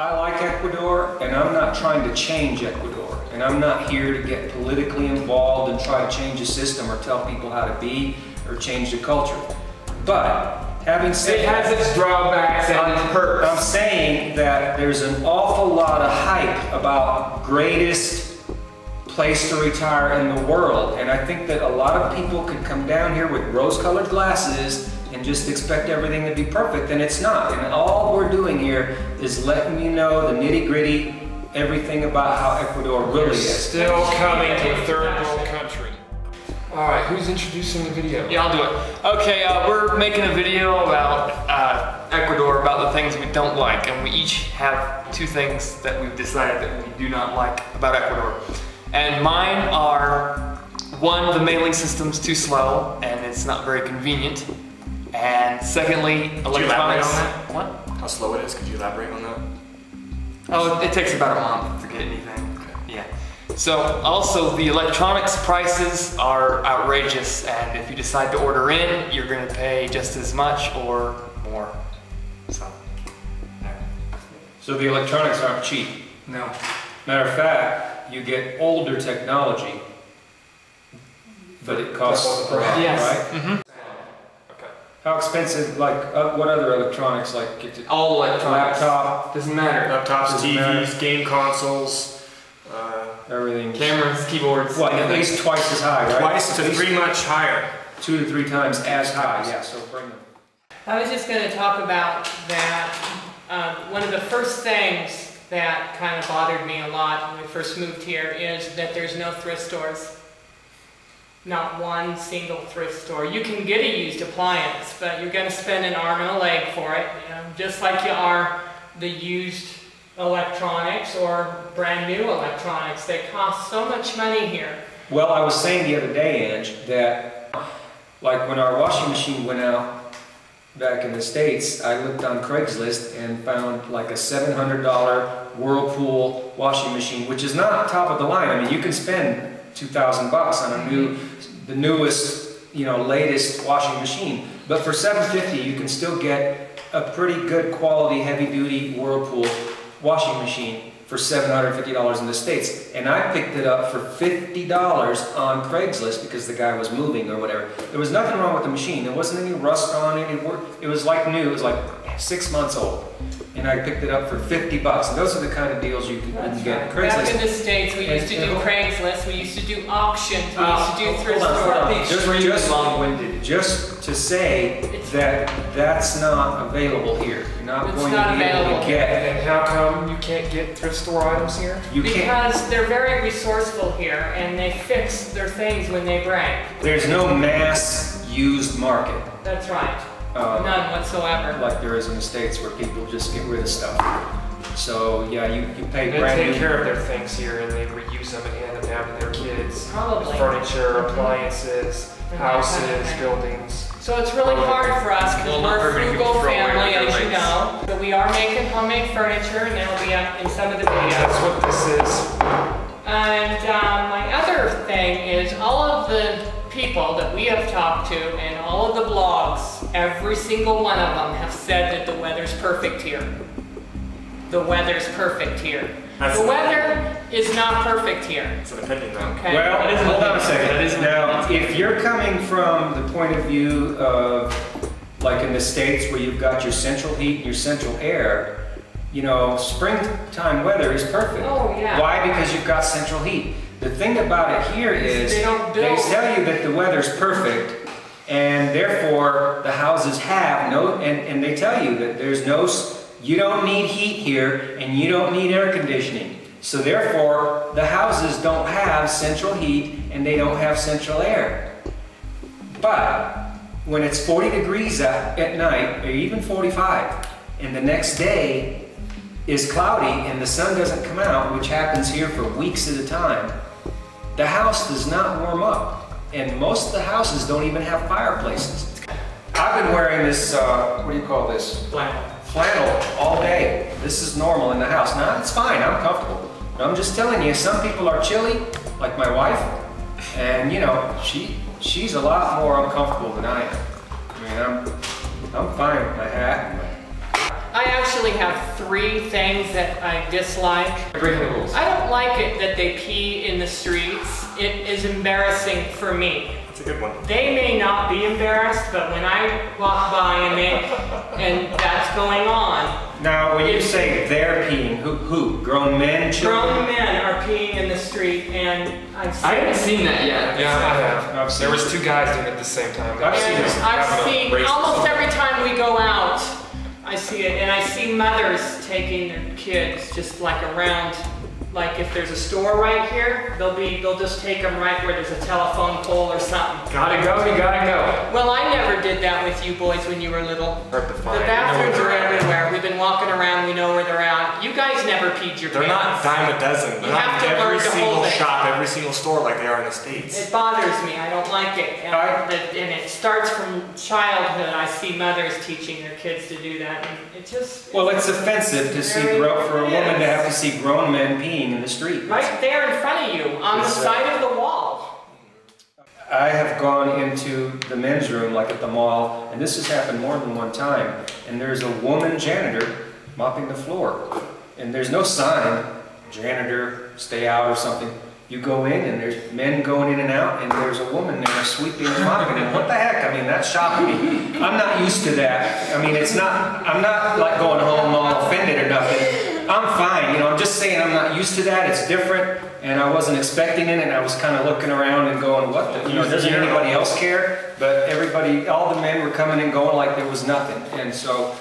I like Ecuador, and I'm not trying to change Ecuador. And I'm not here to get politically involved and try to change the system or tell people how to be or change the culture. But having said it has its drawbacks and its perks. I'm saying that there's an awful lot of hype about greatest place to retire in the world. And I think that a lot of people could come down here with rose-colored glasses and just expect everything to be perfect, and it's not. And all we're doing here is letting you know the nitty-gritty, everything about how Ecuador really is. Still coming to a third world country. All right, who's introducing the video? Yeah, I'll do it. Okay, we're making a video about Ecuador, about the things we don't like, and we each have two things that we've decided that we do not like about Ecuador. And mine are, one, the mailing system's too slow, and it's not very convenient. And secondly, electronics. What? How slow it is? Could you elaborate on that? Oh, it takes about a month to get anything. Okay. Yeah. So also the electronics prices are outrageous, and if you decide to order in, you're going to pay just as much or more. So. So the electronics aren't cheap. No. Matter of fact, you get older technology, but it costs a lot, yes. right? Mm-hmm. How expensive, like, what other electronics, like, all electronics. laptop? Doesn't matter. Laptops, TVs, game consoles, everything. Cameras, keyboards. What, at least twice as high, right? Twice to three much higher. 2 to 3 times as high, yeah, so bring them. I was just going to talk about that. One of the first things that kind of bothered me a lot when we first moved here is that there's no thrift stores. Not one single thrift store. You can get a used appliance, but you're going to spend an arm and a leg for it, you know, just like you are the used electronics or brand new electronics. They cost so much money here. Well, I was saying the other day, Ange, that like when our washing machine went out back in the States, I looked on Craigslist and found like a $700 Whirlpool washing machine, which is not top of the line. I mean, you can spend $2,000 on the newest, you know, latest washing machine. But for $750, you can still get a pretty good quality, heavy-duty Whirlpool washing machine for $750 in the States. And I picked it up for $50 on Craigslist because the guy was moving or whatever. There was nothing wrong with the machine. There wasn't any rust on it. It was like new. It was like 6 months old. And I picked it up for $50. And those are the kind of deals you can get. Right. Back in the States, we used to do Craigslist, we used to do auctions, we used to do thrift stores. Long-winded. Just to say that that's not available here. You're not going to be able to get. And how come you can't get thrift store items here? Because they're very resourceful here, and they fix their things when they break. There's no mass used market. That's right. None whatsoever. Like there is in the States where people just get rid of stuff. So yeah, you pay They brand new. take care of their things here and they reuse them and hand them down to their kids. Probably. Furniture, appliances, houses, buildings. So it's really hard for us because we're a frugal family, as you know. But we are making homemade furniture, and that'll be up in some of the videos. That's what this is. And my other thing is all of the people that we have talked to and all of the blogs, every single one of them have said that the weather's perfect here. The weather's perfect here. The weather is not perfect here. It's an opinion though. Okay. Well, hold on a second. Now, if you're coming from the point of view of, like in the States where you've got your central heat and your central air, you know, springtime weather is perfect. Oh, yeah. Why? Because you've got central heat. The thing about it here is they tell you that the weather's perfect, and therefore the houses have no, and they tell you that there's no, you don't need heat here and you don't need air conditioning. So therefore the houses don't have central heat and they don't have central air. But when it's 40 degrees at night, or even 45, and the next day is cloudy and the sun doesn't come out, which happens here for weeks at a time, the house does not warm up. And most of the houses don't even have fireplaces. I've been wearing this, what do you call this? Flannel all day. This is normal in the house. Now, it's fine, I'm comfortable. But I'm just telling you, some people are chilly, like my wife, and you know, she's a lot more uncomfortable than I am. I mean, I'm fine with my hat. I actually have 3 things that I dislike. Breaking the rules. I don't like it that they pee in the streets. It is embarrassing for me. That's a good one. They may not be embarrassed, but when I walk by and that's going on. Now, when you say they're peeing, who? Grown men, children? Grown men are peeing in the street, and I haven't seen that yet. Yeah, I have. I've seen There was it. 2 guys doing it at the same time. I've seen And this. I've seen, Racist. almost every time we go out, I see it, and I see mothers taking their kids just like around, like if there's a store right here, they'll just take them right where there's a telephone pole or something. Gotta go, you gotta go. Well, I never did that with you boys when you were little. Hard to The find. bathrooms You know are where they're at. everywhere. We've been walking around, we know where they're at. You guys never peed your They're not pants. dime a dozen. They're You not have in to every learn to single hold it. shop, every single store like they are in the States. It bothers me, I don't like it. And it starts from childhood. I see mothers teaching their kids to do that, and it just... Well, it's offensive to see for a woman to have to see grown men peeing in the street. Right there in front of you, on the side of the wall. I have gone into the men's room, like at the mall, and this has happened more than one time, and there's a woman janitor mopping the floor. And there's no sign, janitor, stay out or something. You go in and there's men going in and out, and there's a woman there sweeping and mopping. And what the heck? I mean, that shocked me. I'm not used to that. I mean, I'm not like going home all offended or nothing. I'm fine, you know, I'm just saying I'm not used to that. It's different, and I wasn't expecting it, and I was kind of looking around and going, what the, you know, doesn't anybody else care? But everybody, all the men were coming and going like there was nothing. And so,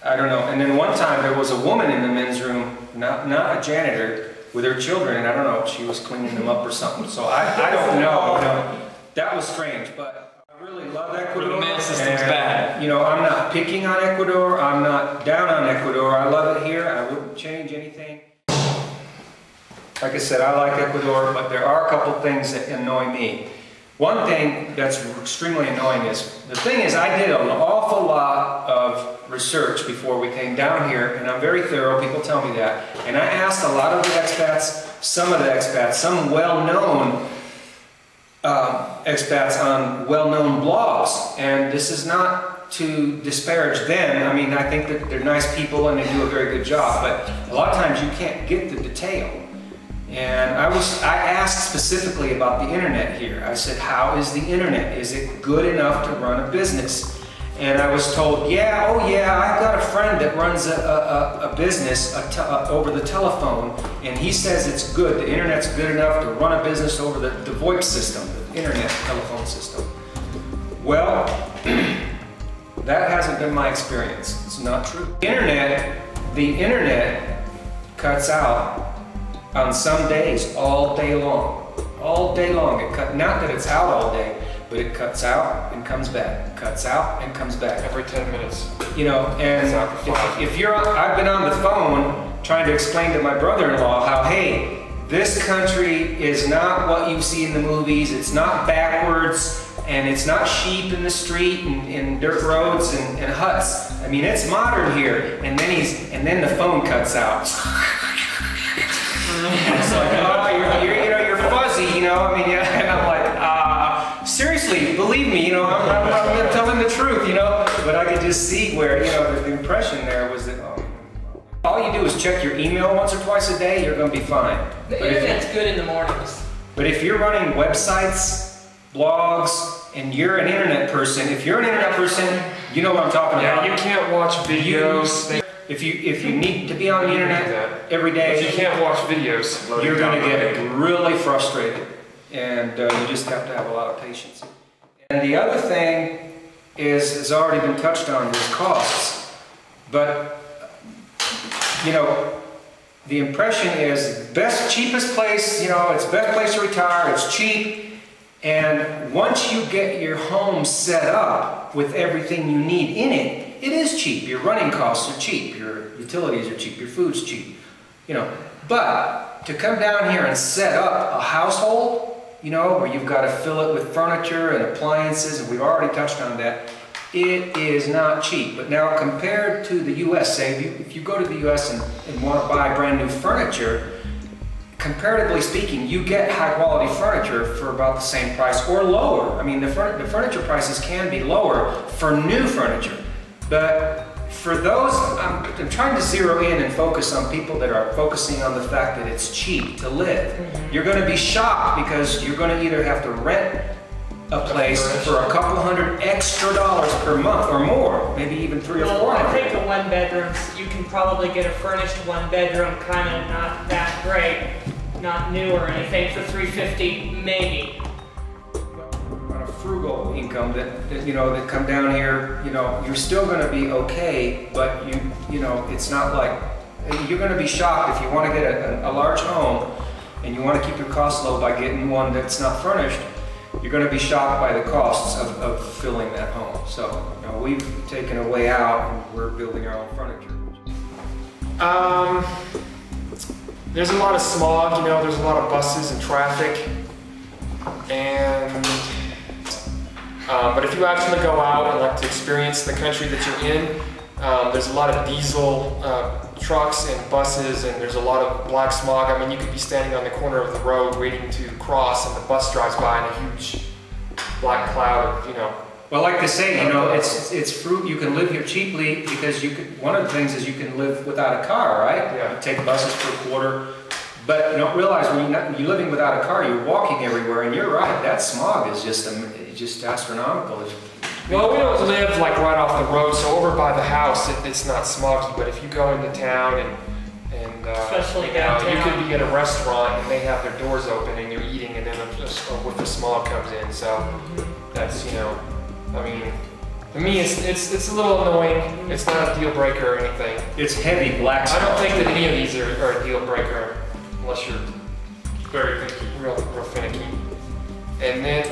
I don't know. And then one time there was a woman in the men's room, not a janitor, with her children, and I don't know if she was cleaning them up or something. So I don't know. You know, that was strange, but I really love Ecuador. The mail system's and, bad. You know, I'm not picking on Ecuador. I'm not down on Ecuador. I love it here. I wouldn't change anything. Like I said, I like Ecuador, but there are a couple things that annoy me. One thing that's extremely annoying is, the thing is, I did an awful lot of research before we came down here, and I'm very thorough, people tell me that. And I asked a lot of the expats, some well-known expats on well-known blogs. And this is not to disparage them. I mean, I think that they're nice people and they do a very good job, but a lot of times you can't get the detail. And I asked specifically about the internet here. I said, how is the internet? Is it good enough to run a business? And I was told, yeah, oh yeah, I've got a friend that runs a business over the telephone, and he says it's good. The internet's good enough to run a business over the VoIP system, the internet telephone system. Well, that hasn't been my experience. It's not true. The internet cuts out on some days, all day long. All day long. Not that it's out all day, but it cuts out and comes back. Cuts out and comes back. Every 10 minutes. You know, and if you're on, I've been on the phone trying to explain to my brother-in-law how, hey, this country is not what you see in the movies. It's not backwards, and it's not sheep in the street and dirt roads and huts. I mean, it's modern here. And then the phone cuts out. It's like, oh, you're fuzzy, you know. I mean, yeah. And I'm like, seriously, believe me, you know, I'm telling the truth, you know. But I could just see where, you know, the impression there was that, all you do is check your email once or twice a day, you're going to be fine. The internet's good in the mornings. But if you're running websites, blogs, and you're an internet person, if you're an internet person, you know what I'm talking about. Yeah, you can't watch videos. If you need to be on the internet every day, If you can't watch videos, you're going to get really frustrated, and you just have to have a lot of patience. And the other thing has already been touched on, is costs. But, you know, the impression is cheapest place, you know, it's best place to retire, it's cheap, and once you get your home set up with everything you need in it, it is cheap. Your running costs are cheap, your utilities are cheap, your food's cheap, you know. But to come down here and set up a household, you know, where you've got to fill it with furniture and appliances, and we've already touched on that, it is not cheap. But now compared to the US, say if you go to the US and want to buy brand new furniture, comparatively speaking, you get high quality furniture for about the same price or lower. I mean, the furniture prices can be lower for new furniture. But for those, I'm trying to zero in and focus on people that are focusing on the fact that it's cheap to live. You're going to be shocked because you're going to either have to rent a place for a couple $100 extra per month or more, maybe even $300 or $400. Well, I think the one bedrooms, you can probably get a furnished one bedroom, kind of not that great, not new or anything, for $350 maybe. On a frugal income that you know, that come down here, you know, you're still going to be okay, but you know, it's not like, you're going to be shocked if you want to get a large home and you want to keep your costs low by getting one that's not furnished. You're going to be shocked by the costs of filling that home. So, you know, we've taken a way out and we're building our own furniture. There's a lot of smog, you know, there's a lot of buses and traffic. And, but if you actually go out and like to experience the country that you're in, there's a lot of diesel trucks and buses, and there's a lot of black smog. I mean, you could be standing on the corner of the road waiting to cross, and the bus drives by in a huge black cloud of, you know. Well, like they say, you know, it's fruit. You can live here cheaply because you could. One of the things is you can live without a car, right? Yeah. You take buses for a quarter, but you don't realize when you're living without a car, you're walking everywhere, and you're right. That smog is just astronomical. Well, we don't live like right off the road, so over by the house it's not smoggy. But if you go into town and Especially you know, you downtown. could be at a restaurant and they have their doors open and you're eating, and then with the smog comes in. So that's, you know, I mean, to me it's a little annoying. It's not a deal breaker or anything. It's heavy black I smog. don't think that any of these are a deal breaker unless you're very real finicky. And then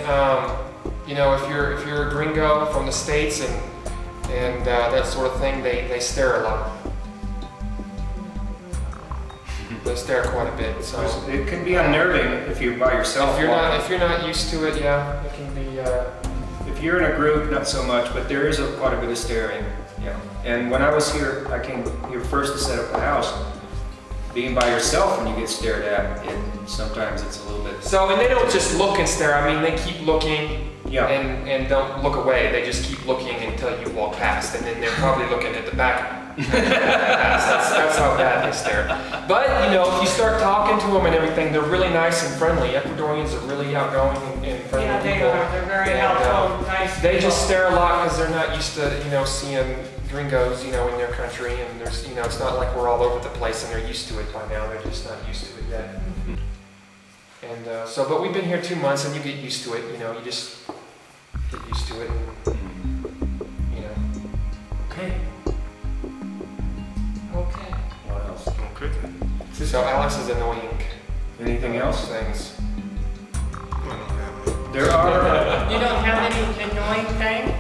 you know, if you're a gringo from the States and that sort of thing, they stare a lot. They stare quite a bit. So It can be unnerving if you're by yourself. if you're not used to it, yeah, it can be. If you're in a group, not so much, but there is quite a bit of staring. Yeah. And when I was here, I came here first to set up the house. Being by yourself when you get stared at, sometimes it's a little bit. So, and they don't just look and stare. I mean, they keep looking. Yeah. And don't look away. They just keep looking until you walk past, and then they're probably looking at the back. That's how bad they stare. But you know, if you start talking to them and everything, they're really nice and friendly. Ecuadorians are really outgoing and friendly. Yeah, they people. are. They're very And, helpful, nice They people. just stare a lot because they're not used to, you know, seeing gringos, you know, in their country, and there's, you know, it's not like we're all over the place and they're used to it by now. They're just not used to it yet. And so, but we've been here 2 months, and you get used to it. You know, you just get used to it, and, you know. Okay. Okay. What else? Okay. So Alex is annoying. Anything else? Things. There are. You don't have any annoying thing?